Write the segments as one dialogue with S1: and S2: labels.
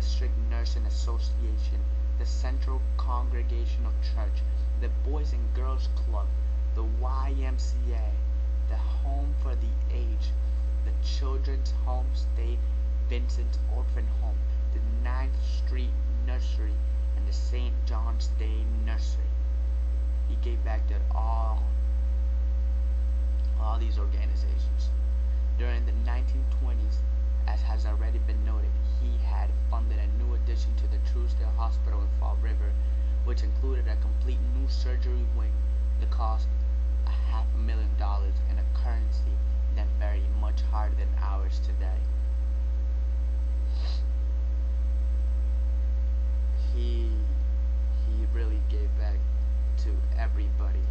S1: District Nursing Association, the Central Congregational Church, the Boys and Girls Club, the YMCA, the Home for the Aged, the Children's Home St. Vincent's Orphan Home, the 9th Street Nursery, and the St. John's Day Nursery. He gave back to all these organizations. During the 1920s, as has already been noted, he had funded a new addition to the Truesdale Hospital in Fall River, which included a complete new surgery wing. The cost $500,000 in a currency then very much harder than ours today. He really gave back to everybody.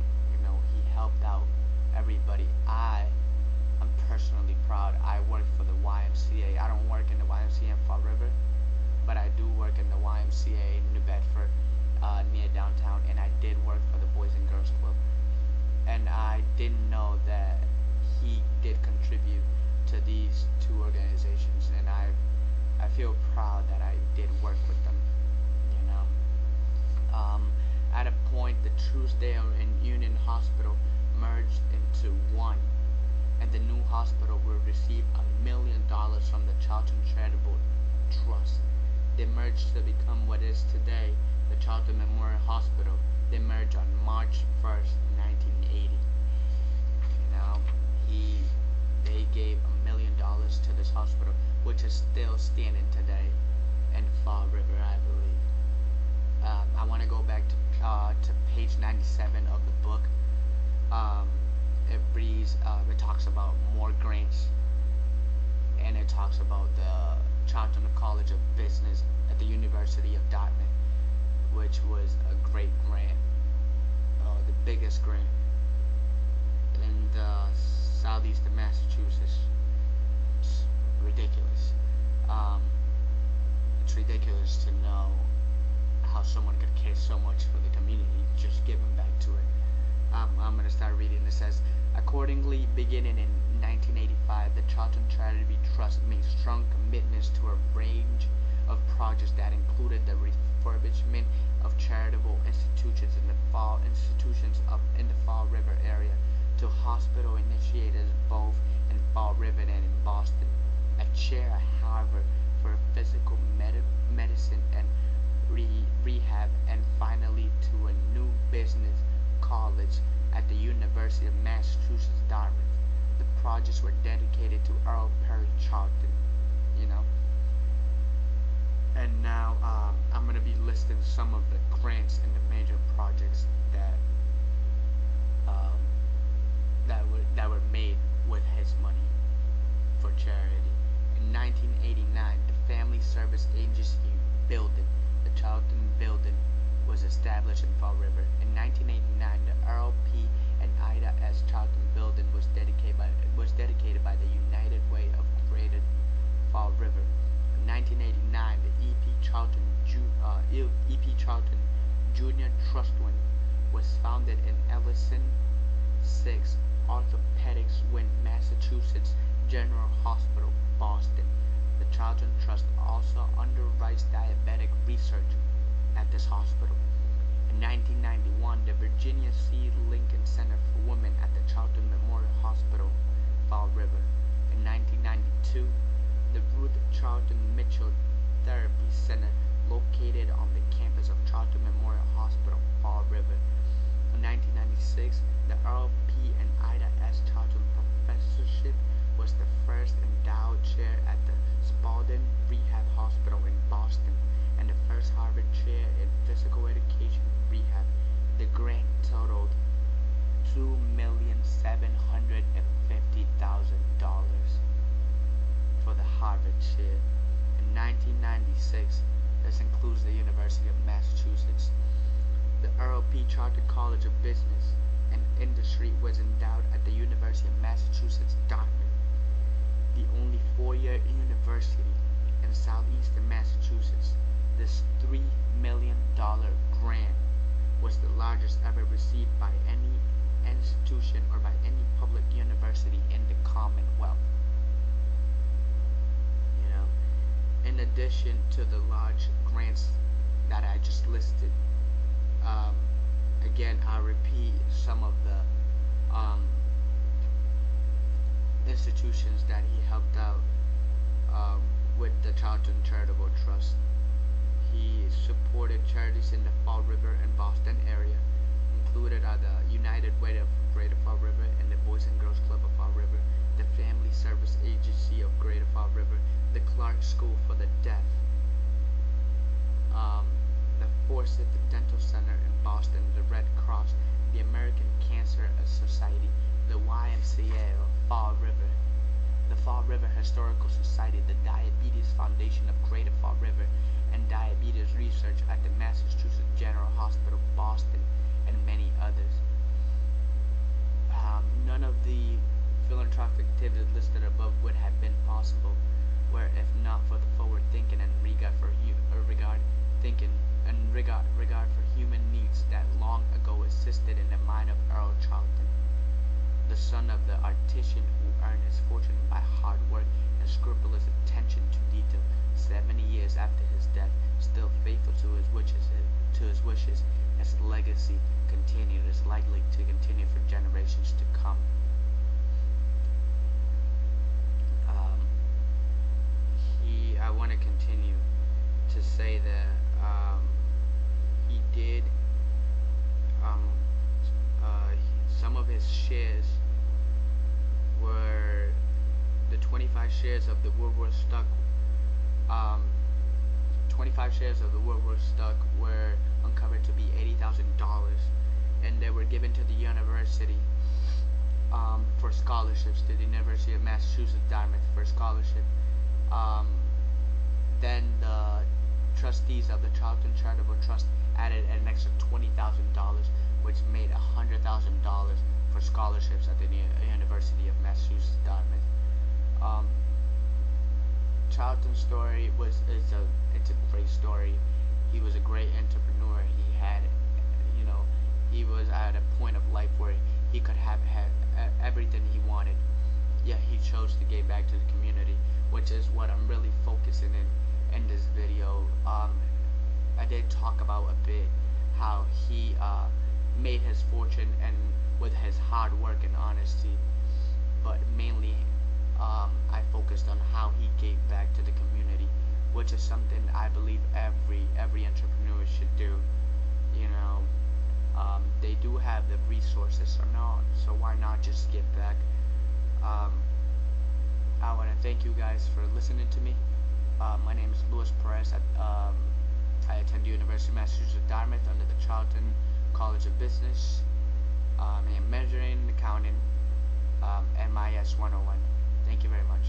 S1: He helped out everybody. I'm personally proud. I work for the YMCA. I don't work in the YMCA in Fall River, but I do work in the YMCA in New Bedford, near downtown, and I did work for the Boys and Girls Club. And I didn't know that he did contribute to these two organizations, and I feel proud that I did work with them. At a point, the Truesdale and Union Hospital merged into one, and the new hospital will receive $1 million from the Charlton Charitable Trust. They merged to become what is today the Charlton Memorial Hospital. They merged on March 1st, 1980. They gave $1 million to this hospital, which is still standing today in Fall River, I believe. I want to go back to page 97 of the book. It talks about more grants, and it talks about the Charlton College of Business at the University of Dartmouth, which was a great grant, the biggest grant in the southeastern Massachusetts. It's ridiculous. It's ridiculous to know how someone could care so much for the community, just giving back to it. I'm going to start reading. It says, accordingly, beginning in 1985, the Charlton Charity Trust made strong commitments to a range of projects that included the refurbishment of charitable institutions in the Fall River area, to hospital initiatives both in Fall River and in Boston, a chair at Harvard for physical medicine and rehab, and finally to a new business college at the University of Massachusetts Dartmouth. The projects were dedicated to Earl Perry Charlton, And now I'm going to be listing some of the grants and the major projects that were made with his money for charity. In 1989, the Family Service Agency building, the Charlton Building, was established in Fall River. In 1989, the Earl P. and Ida S. Charlton Building was dedicated by the United Way of Greater Fall River. In 1989, the E.P. Charlton Junior Trust was founded in Ellison 6 Orthopedics Wing, Massachusetts General Hospital, Boston. The Charlton Trust also underwrites diabetic research at this hospital. In 1991, the Virginia C. Lincoln Center for Women at the Charlton Memorial Hospital, Fall River. In 1992, the Ruth Charlton Mitchell Therapy Center, located on the campus of Charlton Memorial Hospital, Fall River. In 1996, the Earl P. and Ida S. Charlton Professorship was the first endowed chair at the Spaulding Rehab Hospital in Boston, and the first Harvard chair in physical education rehab. The grant totaled $2,750,000 for the Harvard chair. In 1996, this includes the University of Massachusetts. The Earl P. Charlton College of Business and Industry was endowed at the University of Massachusetts Dartmouth, the only four-year university in southeastern Massachusetts. This $3 million grant was the largest ever received by any institution or by any public university in the Commonwealth. In addition to the large grants that I just listed, um, again, I'll repeat some of the um, institutions that he helped out um, with the Charlton Charitable Trust. He supported charities in the Fall River and Boston area, included are the United Way of Greater Fall River and the Boys and Girls Club of Fall River, the Family Service Agency of Greater Fall River, the Clark School for the Deaf, um, the Forsyth Dental Center in Boston, the Red Cross, the American Cancer Society, the YMCA of Fall River, the Fall River Historical Society, the Diabetes Foundation of Greater Fall River, and diabetes research at the Massachusetts General Hospital, Boston, and many others. None of the philanthropic activities listed above would have been possible were if not for the forward thinking and regard for human needs that long ago existed in the mind of Earl Charlton, the son of the artisan who earned his fortune by hard work and scrupulous attention to detail. 70 years after his death, still faithful to his wishes, his legacy is likely to continue for generations to come. I want to continue to say that he did um, some of his shares were the 25 shares of the Woolworth stock. 25 shares of the Woolworth stock were uncovered to be $80,000, and they were given to the university for scholarships, to the University of Massachusetts Dartmouth for scholarship. Then the trustees of the Charlton Charitable Trust added an extra $20,000, which made $100,000 for scholarships at the University of Massachusetts Dartmouth. Charlton's story it's a great story. He was a great entrepreneur. He was at a point of life where he could have had everything he wanted, yet he chose to give back to the community, which is what I'm really focusing in this video. I did talk about a bit how he made his fortune and with his hard work and honesty, but mainly I focused on how he gave back to the community, which is something I believe every entrepreneur should do. They do have the resources or not, so why not just give back? I want to thank you guys for listening to me. My name is Luis Perez. I attend the University of Massachusetts Dartmouth under the Charlton College of Business. In Measuring, Accounting, MIS 101. Thank you very much.